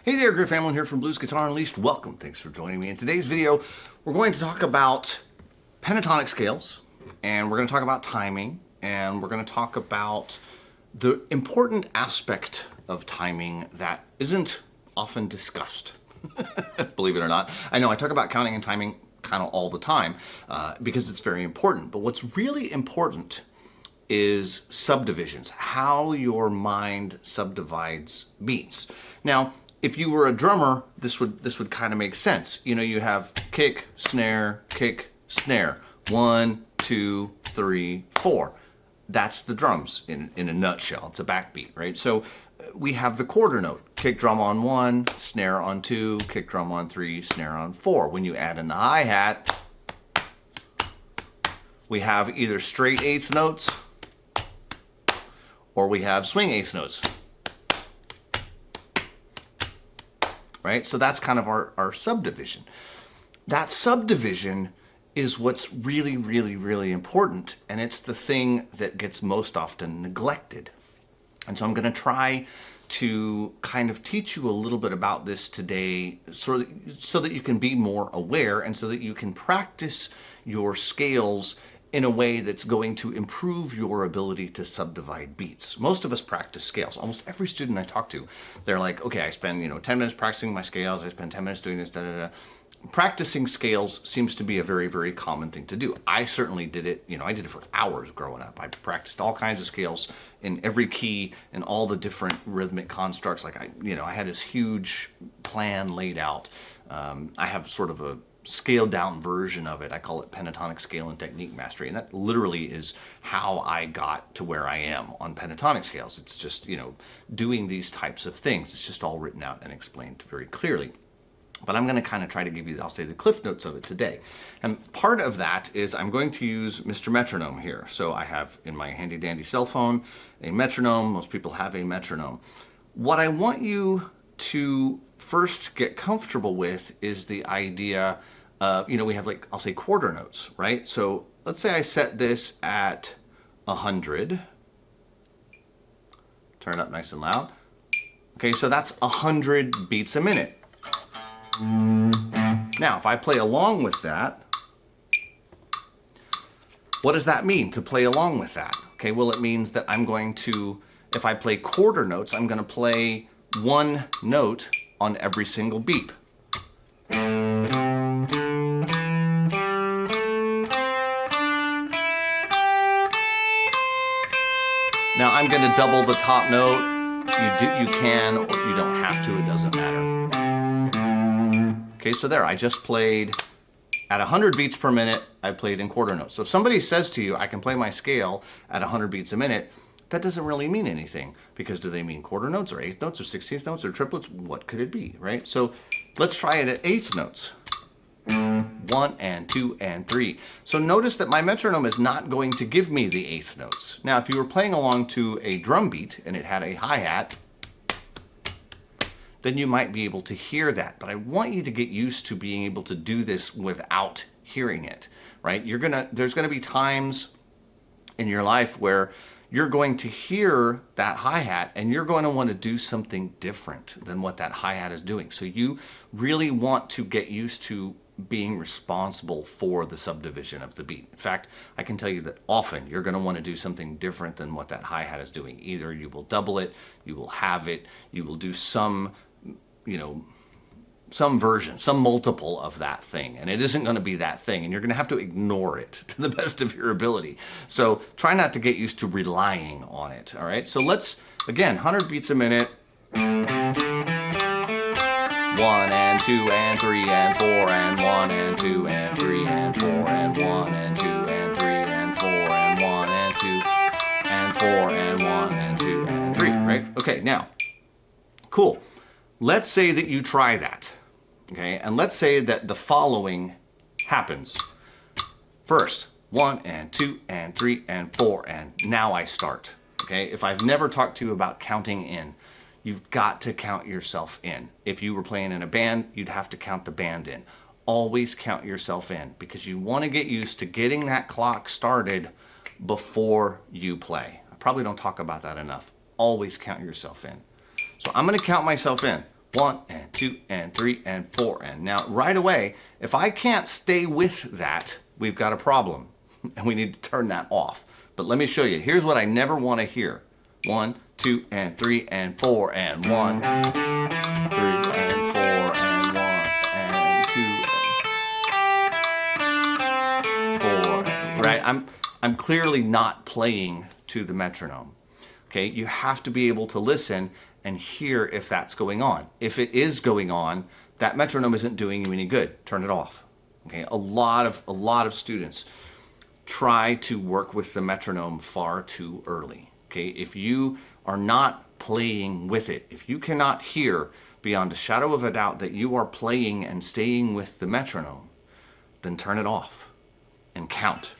Hey there, Griff Hamlin here from Blues Guitar Unleashed. Welcome. Thanks for joining me. In today's video, we're going to talk about pentatonic scales, and we're going to talk about timing, and we're going to talk about the important aspect of timing that isn't often discussed. Believe it or not. I know I talk about counting and timing kind of all the time because it's very important, but what's really important is subdivisions, how your mind subdivides beats. Now, if you were a drummer, this would kind of make sense. You know, you have kick, snare, 1, 2, 3, 4. That's the drums in a nutshell. It's a backbeat, right? So we have the quarter note. Kick drum on 1, snare on 2, kick drum on 3, snare on 4. When you add in the hi-hat, we have either straight eighth notes or we have swing eighth notes. Right? So that's kind of our subdivision. That subdivision is what's really, really, really important, and it's the thing that gets most often neglected. And so I'm going to try to kind of teach you a little bit about this today so that you can be more aware and so that you can practice your scales in a way that's going to improve your ability to subdivide beats. Most of us practice scales. Almost every student I talk to, they're like, okay, I spend 10 minutes practicing my scales, I spend 10 minutes doing this, Practicing scales seems to be a very, very common thing to do. I certainly did it, I did it for hours growing up. I practiced all kinds of scales in every key and all the different rhythmic constructs. Like I had this huge plan laid out. I have sort of a scaled down version of it. I call it Pentatonic Scale and Technique Mastery, and that literally is how I got to where I am on pentatonic scales. It's just, doing these types of things. It's just all written out and explained very clearly. But I'm going to kind of try to give you, I'll say, the cliff notes of it today. And part of that is I'm going to use Mr. Metronome here. So I have in my handy dandy cell phone a metronome. Most people have a metronome. What I want you to first get comfortable with is the idea we have, like, I'll say quarter notes, right? So let's say I set this at 100. Turn it up nice and loud. Okay, so that's 100 beats a minute. Now, if I play along with that, what does that mean, to play along with that? Okay, well, it means that I'm going to, if I play quarter notes, I'm going to play one note on every single beat. Now I'm going to double the top note. You can, or you don't have to, it doesn't matter. Okay, so there, I just played at 100 beats per minute, I played in quarter notes. So if somebody says to you, I can play my scale at 100 beats a minute, that doesn't really mean anything, because do they mean quarter notes or eighth notes or 16th notes or triplets? What could it be, right? So let's try it at eighth notes. 1 and 2 and 3. So notice that my metronome is not going to give me the eighth notes. Now, if you were playing along to a drum beat and it had a hi-hat, then you might be able to hear that. But I want you to get used to being able to do this without hearing it, right? There's gonna be times in your life where you're going to hear that hi-hat and you're going to want to do something different than what that hi-hat is doing. So you really want to get used to being responsible for the subdivision of the beat. In fact, I can tell you that often you're going to want to do something different than what that hi-hat is doing. Either you will double it, you will halve it, you will do some version, some multiple of that thing, and it isn't going to be that thing, and you're going to have to ignore it to the best of your ability. So try not to get used to relying on it, all right? So let's, again, 100 beats a minute. 1 and 2 and 3 and 4 and 1 and 2 and 3 and 4 and 1 and 2 and 3 and 4 and 1 and 2 and 4 and 1 and 2 and 3, right? Okay, now, cool. Let's say that you try that, Okay, and let's say that the following happens. First, 1 and 2 and 3 and 4, and now I start. Okay, if I've never talked to you about counting in, you've got to count yourself in. If you were playing in a band, you'd have to count the band in. Always count yourself in, because you want to get used to getting that clock started before you play. I probably don't talk about that enough. Always count yourself in. So I'm going to count myself in. 1 and 2 and 3 and 4. And now right away, if I can't stay with that, we've got a problem and we need to turn that off. But let me show you. Here's what I never want to hear. 1, 2 and 3 and 4 and 1, 3 and 4 and 1 and 2 and 4. Right? I'm clearly not playing to the metronome. Okay? You have to be able to listen and hear if that's going on. If it is going on, that metronome isn't doing you any good. Turn it off. Okay? A lot of students try to work with the metronome far too early. Okay? If you are not playing with it, if you cannot hear beyond a shadow of a doubt that you are playing and staying with the metronome, then turn it off and count.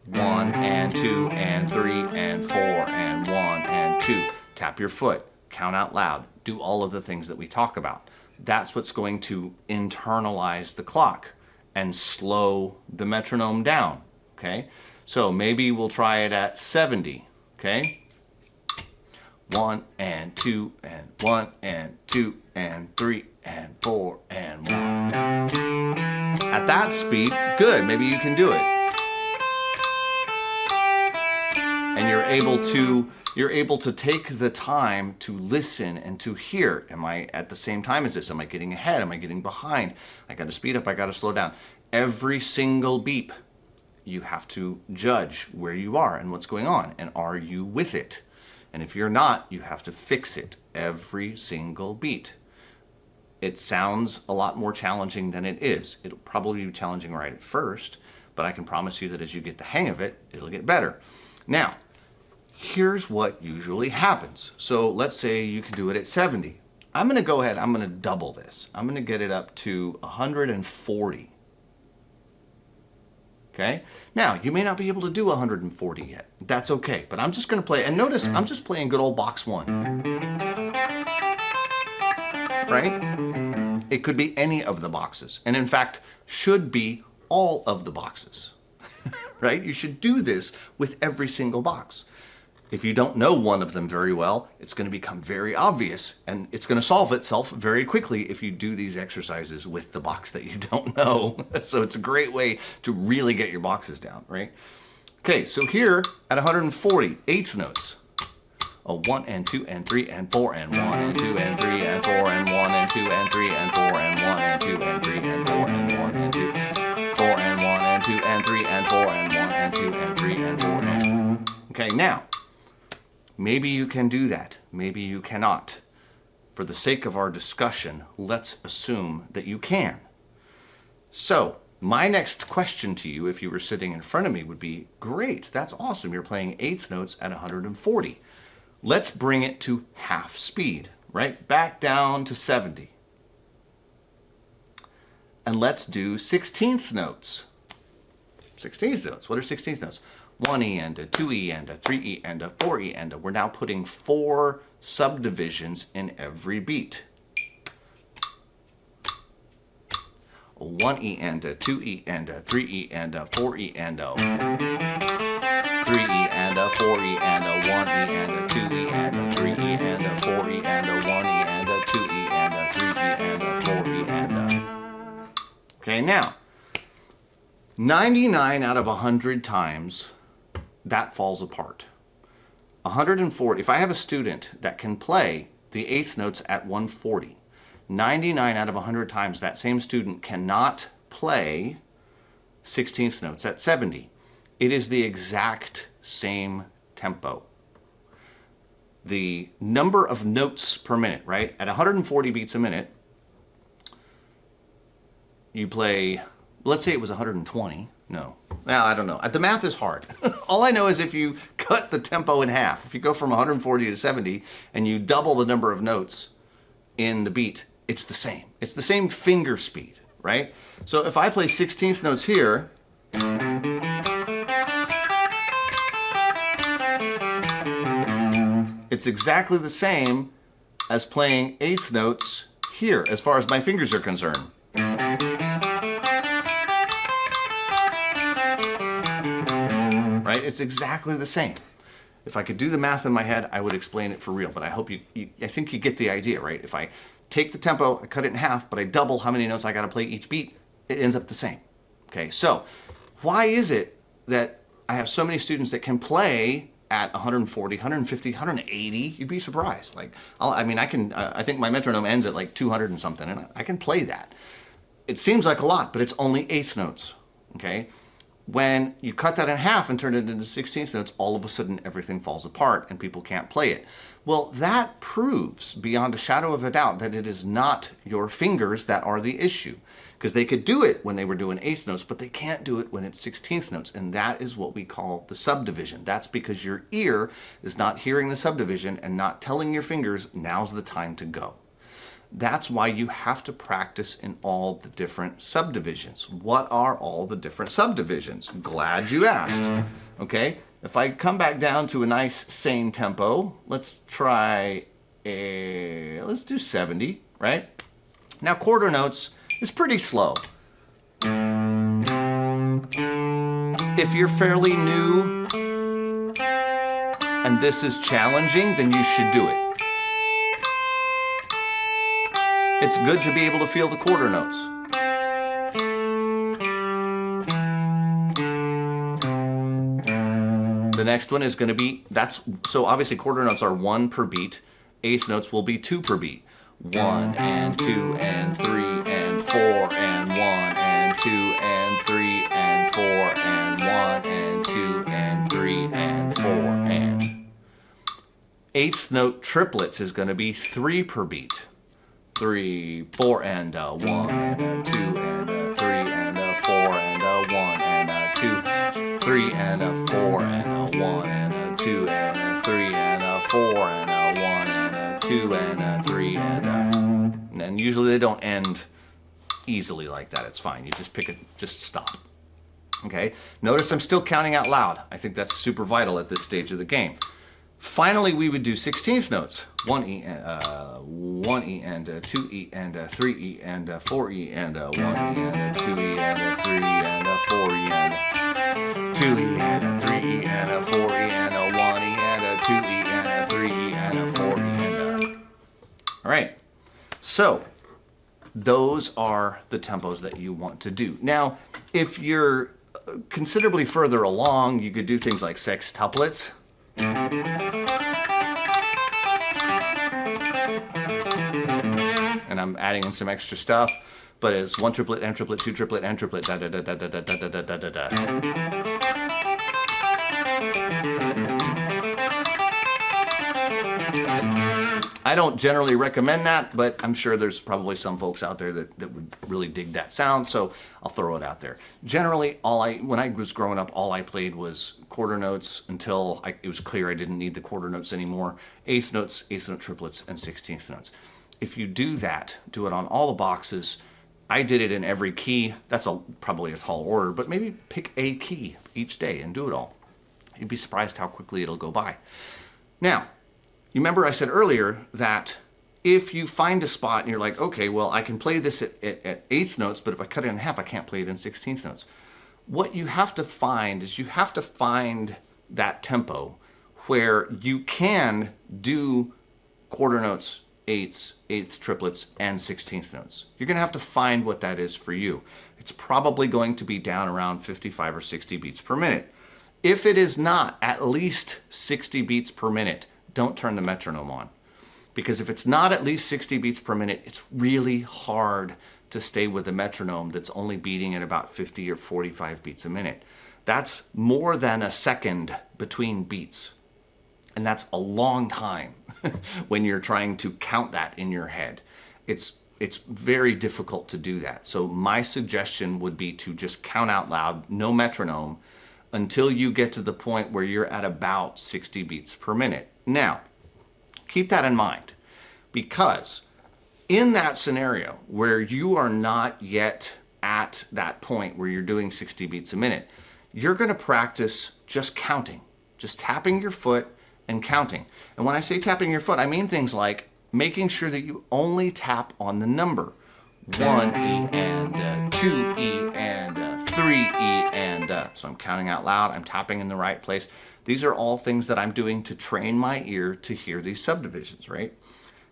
1 and 2 and 3 and 4 and 1 and 2. Tap your foot. Count out loud. Do all of the things that we talk about. That's what's going to internalize the clock and slow the metronome down. Okay? So maybe we'll try it at 70. Okay? 1 and 2 and 1 and 2 and 3 and 4 and 1. At that speed, good. Maybe you can do it. And you're able to take the time to listen and to hear. Am I at the same time as this? Am I getting ahead? Am I getting behind? I got to speed up. I got to slow down. Every single beep, you have to judge where you are and what's going on. And are you with it? And if you're not, you have to fix it every single beat. It sounds a lot more challenging than it is. It'll probably be challenging right at first, but I can promise you that as you get the hang of it, it'll get better. Now, here's what usually happens. So let's say you can do it at 70. I'm going to go ahead, I'm going to double this. I'm going to get it up to 140. Okay? Now, you may not be able to do 140 yet. That's okay, but I'm just going to play, and notice I'm just playing good old box 1. Right? It could be any of the boxes, and in fact, should be all of the boxes. Right? You should do this with every single box. If you don't know one of them very well, it's going to become very obvious, and it's going to solve itself very quickly if you do these exercises with the box that you don't know. So it's a great way to really get your boxes down, right? Okay, so here at 140, eighth notes. 1 and 2 and 3 and 4 and 1 and 2 and 3 and 4 and 1 and 2 and 3 and 4 and 1 and 2 and 3 and 4 and 1 and 2, 4 and 1 and 2 and 3 and 4 and 1 and 2 and 3 and 4 and... Okay, now, maybe you can do that. Maybe you cannot. For the sake of our discussion, let's assume that you can. So, my next question to you, if you were sitting in front of me, would be, great, that's awesome. You're playing eighth notes at 140. Let's bring it to half speed, right? Back down to 70. And let's do 16th notes. 16th notes. What are 16th notes? 1E and a 2E and a 3E and a 4E and a... We're now putting 4 subdivisions in every beat. A 1E and a 2E and a 3E and a 4E and a 3E and a 4E and a 1E and a 2E and a 3E and a 4E and a 1E and a 2E and a 3E and a 4E and a... Okay, now, 99 out of 100 times, that falls apart. 140, if I have a student that can play the eighth notes at 140, 99 out of 100 times that same student cannot play 16th notes at 70. It is the exact same tempo. The number of notes per minute, right? At 140 beats a minute, you play, let's say it was 120. No, I don't know. The math is hard. All I know is if you cut the tempo in half, if you go from 140 to 70 and you double the number of notes in the beat, it's the same. It's the same finger speed, right? So if I play 16th notes here, it's exactly the same as playing 8th notes here, as far as my fingers are concerned. Right? It's exactly the same. If I could do the math in my head, I would explain it for real, but I hope I think you get the idea, right? If I take the tempo, I cut it in half, but I double how many notes I gotta play each beat, it ends up the same. Okay, so why is it that I have so many students that can play at 140, 150, 180? You'd be surprised. Like, I think my metronome ends at like 200 and something, and I can play that. It seems like a lot, but it's only 8th notes, okay? When you cut that in half and turn it into 16th notes, all of a sudden everything falls apart and people can't play it. Well, that proves beyond a shadow of a doubt that it is not your fingers that are the issue. Because they could do it when they were doing 8th notes, but they can't do it when it's 16th notes. And that is what we call the subdivision. That's because your ear is not hearing the subdivision and not telling your fingers, now's the time to go. That's why you have to practice in all the different subdivisions. What are all the different subdivisions? Glad you asked. Okay, if I come back down to a nice sane tempo, let's try let's do 70, right? Now quarter notes is pretty slow. If you're fairly new and this is challenging, then you should do it. It's good to be able to feel the quarter notes. The next one is going to be, so obviously quarter notes are 1 per beat. 8th notes will be 2 per beat. 1 and 2 and 3 and 4 and 1 and 2 and 3 and 4 and 1 and 2 and 3 and 4 and. 8th note triplets is going to be 3 per beat. 3, 4 and a 1 and a 2 and a 3 and a 4 and a 1 and a 2, 3 and a 4 and a 1 and a 2 and a 3 and a 4 and a 1 and a 2 and a 3 and a. And usually they don't end easily like that. It's fine. You just pick it, just stop. Okay? Notice I'm still counting out loud. I think that's super vital at this stage of the game. Finally, we would do 16th notes. 1E and a 2E and a 3E and a 4E and a 1E and a 2E and a 3E and a 4E and a 2E and a 3E and a 4E and a 1E and a 2E and a 3E and a 4E and a. All right. So those are the tempos that you want to do. Now, if you're considerably further along, you could do things like sextuplets. And I'm adding in some extra stuff, but it's 1 triplet, N triplet, 2 triplet, N triplet, da da da da da da da da da da da. I don't generally recommend that, but I'm sure there's probably some folks out there that would really dig that sound, so I'll throw it out there. Generally, when I was growing up, all I played was quarter notes until it was clear I didn't need the quarter notes anymore. 8th notes, 8th note triplets, and 16th notes. If you do that, do it on all the boxes. I did it in every key. That's probably a tall order, but maybe pick a key each day and do it all. You'd be surprised how quickly it'll go by. Now, you remember I said earlier that if you find a spot and you're like, okay, well, I can play this at 8th notes, but if I cut it in half, I can't play it in 16th notes. What you have to find is you have to find that tempo where you can do quarter notes, 8ths, 8th triplets, and 16th notes. You're going to have to find what that is for you. It's probably going to be down around 55 or 60 beats per minute. If it is not at least 60 beats per minute, don't turn the metronome on. Because if it's not at least 60 beats per minute, it's really hard to stay with a metronome that's only beating at about 50 or 45 beats a minute. That's more than a second between beats. And that's a long time when you're trying to count that in your head. It's very difficult to do that. So my suggestion would be to just count out loud, no metronome, until you get to the point where you're at about 60 beats per minute. Now, keep that in mind, because In that scenario where you are not yet at that point where you're doing 60 beats a minute, you're going to practice just counting, just tapping your foot and counting. And when I say tapping your foot, I mean things like making sure that you only tap on the number. 1E and 2E and 3E and so I'm counting out loud, I'm tapping in the right place. These are all things that I'm doing to train my ear to hear these subdivisions, right?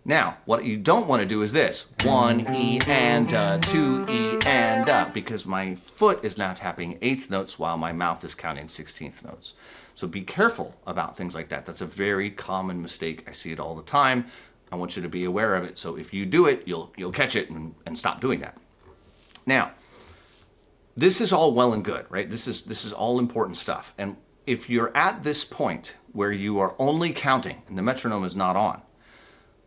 Now, what you don't want to do is this, 1E and 2E and because my foot is now tapping eighth notes while my mouth is counting 16th notes. So be careful about things like that. That's a very common mistake. I see it all the time. I want you to be aware of it. So if you do it, you'll catch it and stop doing that. Now, this is all well and good, right? This is all important stuff. And if you're at this point where you are only counting and the metronome is not on,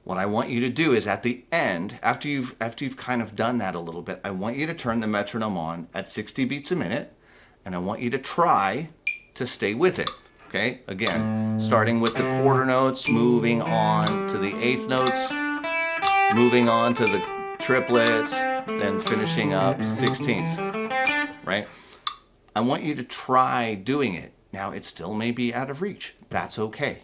what I want you to do is at the end, after you've kind of done that a little bit, I want you to turn the metronome on at 60 beats a minute, and I want you to try to stay with it. Okay, again, starting with the quarter notes, moving on to the eighth notes, moving on to the triplets, then finishing up 16ths, right? I want you to try doing it. Now, it still may be out of reach. That's okay.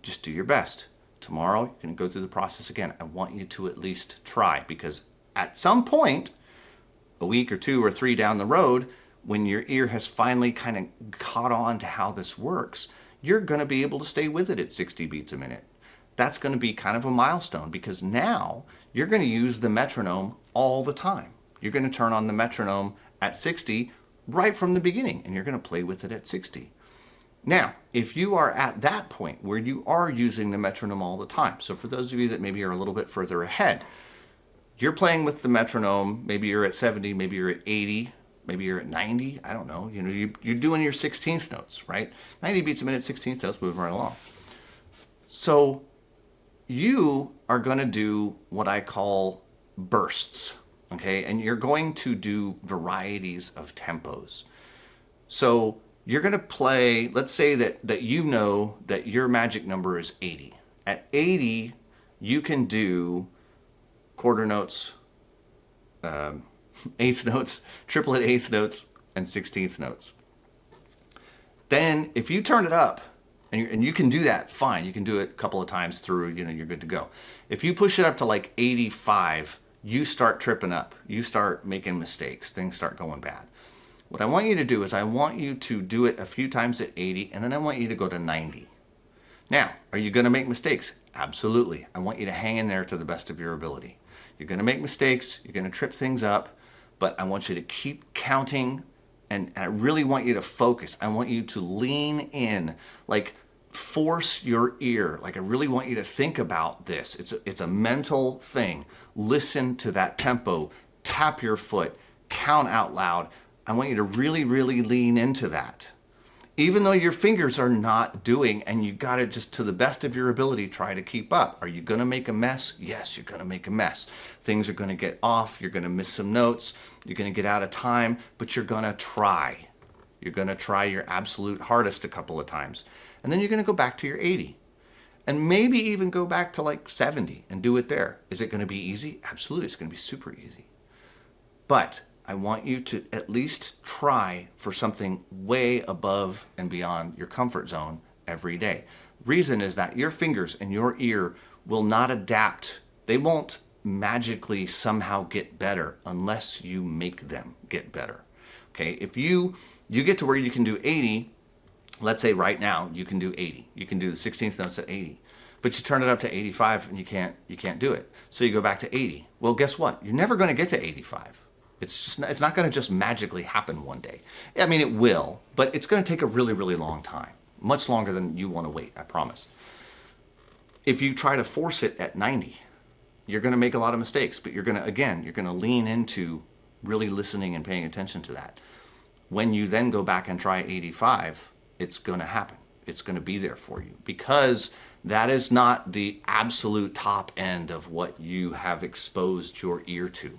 Just do your best. Tomorrow, you're going to go through the process again. I want you to at least try, because at some point, a week or 2 or 3 down the road, when your ear has finally kind of caught on to how this works, you're going to be able to stay with it at 60 beats a minute. That's going to be kind of a milestone, because now you're going to use the metronome all the time. You're going to turn on the metronome at 60 right from the beginning, and you're going to play with it at 60. Now, if you are at that point where you are using the metronome all the time, so for those of you that maybe are a little bit further ahead, you're playing with the metronome, maybe you're at 70, maybe you're at 80, maybe you're at 90, I don't know. You know, you're doing your 16th notes, right? 90 beats a minute, 16th notes, moving right along. So you are going to do what I call bursts, okay? And you're going to do varieties of tempos. So you're going to play, let's say that you know that your magic number is 80. At 80, you can do quarter notes, eighth notes, triplet eighth notes, and 16th notes. Then if you turn it up, and you can do that, fine. You can do it a couple of times through, you know, you're good to go. If you push it up to like 85, you start tripping up. You start making mistakes. Things start going bad. What I want you to do is I want you to do it a few times at 80, and then I want you to go to 90. Now, are you going to make mistakes? Absolutely. I want you to hang in there to the best of your ability. You're going to make mistakes. You're going to trip things up. But I want you to keep counting, and I really want you to focus. I want you to lean in, like force your ear. Like I really want you to think about this. It's a mental thing. Listen to that tempo, tap your foot, count out loud. I want you to really, really lean into that. Even though your fingers are not doing, and you got to just to the best of your ability try to keep up. Are you going to make a mess? Yes, you're going to make a mess. Things are going to get off. You're going to miss some notes. You're going to get out of time, but you're going to try. You're going to try your absolute hardest a couple of times. And then you're going to go back to your 80. And maybe even go back to like 70 and do it there. Is it going to be easy? Absolutely, it's going to be super easy. But I want you to at least try for something way above and beyond your comfort zone every day. Reason is that your fingers and your ear will not adapt. They won't magically somehow get better unless you make them get better. Okay, if you get to where you can do 80, let's say right now you can do 80. You can do the 16th notes at 80. But you turn it up to 85 and you can't do it. So you go back to 80. Well, guess what? You're never going to get to 85. It's not going to just magically happen one day. I mean, it will, but it's going to take a really, really long time. Much longer than you want to wait, I promise. If you try to force it at 90, you're going to make a lot of mistakes, but you're going to lean into really listening and paying attention to that. When you then go back and try 85, it's going to happen. It's going to be there for you, because that is not the absolute top end of what you have exposed your ear to.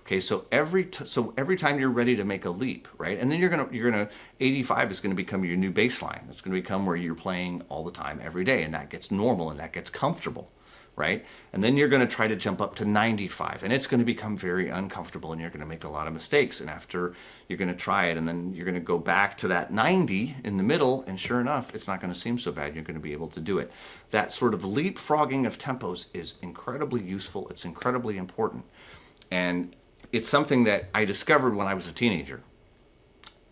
Okay, so every time you're ready to make a leap, right? And then you're gonna 85 is gonna become your new baseline. It's gonna become where you're playing all the time, every day, and that gets normal and that gets comfortable, right? And then you're going to try to jump up to 95, and it's going to become very uncomfortable, and you're going to make a lot of mistakes. And after you're going to try it, and then you're going to go back to that 90 in the middle, and sure enough, it's not going to seem so bad. You're going to be able to do it. That sort of leapfrogging of tempos is incredibly useful. It's incredibly important. And it's something that I discovered when I was a teenager.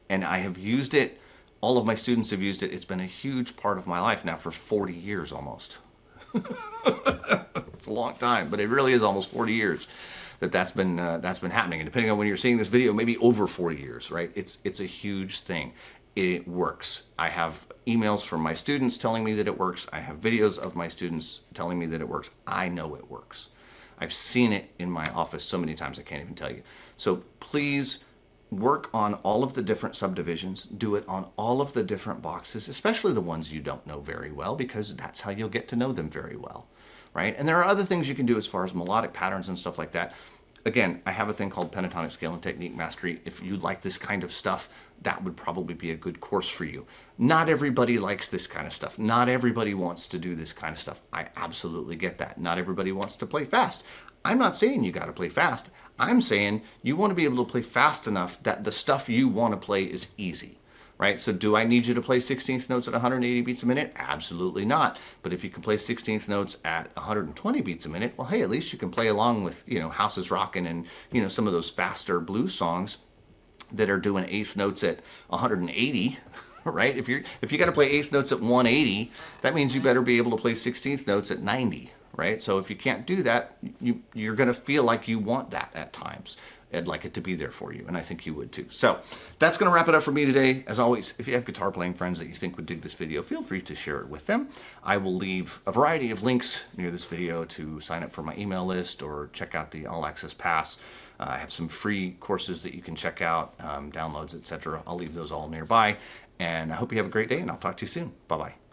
And I have used it. All of my students have used it. It's been a huge part of my life now for 40 years almost. It's a long time, but it really is almost 40 years that's been happening. And depending on when you're seeing this video, maybe over 40 years, right? It's a huge thing. It works. I have emails from my students telling me that it works. I have videos of my students telling me that it works. I know it works. I've seen it in my office so many times I can't even tell you. So please work on all of the different subdivisions. Do it on all of the different boxes, especially the ones you don't know very well, because that's how you'll get to know them very well, right? And there are other things you can do as far as melodic patterns and stuff like that. Again, I have a thing called Pentatonic Scale and Technique Mastery. If you like this kind of stuff, that would probably be a good course for you. Not everybody likes this kind of stuff. Not everybody wants to do this kind of stuff. I absolutely get that. Not everybody wants to play fast. I'm not saying you got to play fast. I'm saying you want to be able to play fast enough that the stuff you want to play is easy, right? So do I need you to play 16th notes at 180 beats a minute? Absolutely not. But if you can play 16th notes at 120 beats a minute, well, hey, at least you can play along with, House is Rockin' and, some of those faster blues songs that are doing eighth notes at 180, right? If you got to play eighth notes at 180, that means you better be able to play 16th notes at 90, right? So if you can't do that, you're going to feel like you want that at times. I'd like it to be there for you, and I think you would too. So that's going to wrap it up for me today. As always, if you have guitar playing friends that you think would dig this video, feel free to share it with them. I will leave a variety of links near this video to sign up for my email list or check out the All Access Pass. I have some free courses that you can check out, downloads, etc. I'll leave those all nearby. And I hope you have a great day, and I'll talk to you soon. Bye-bye.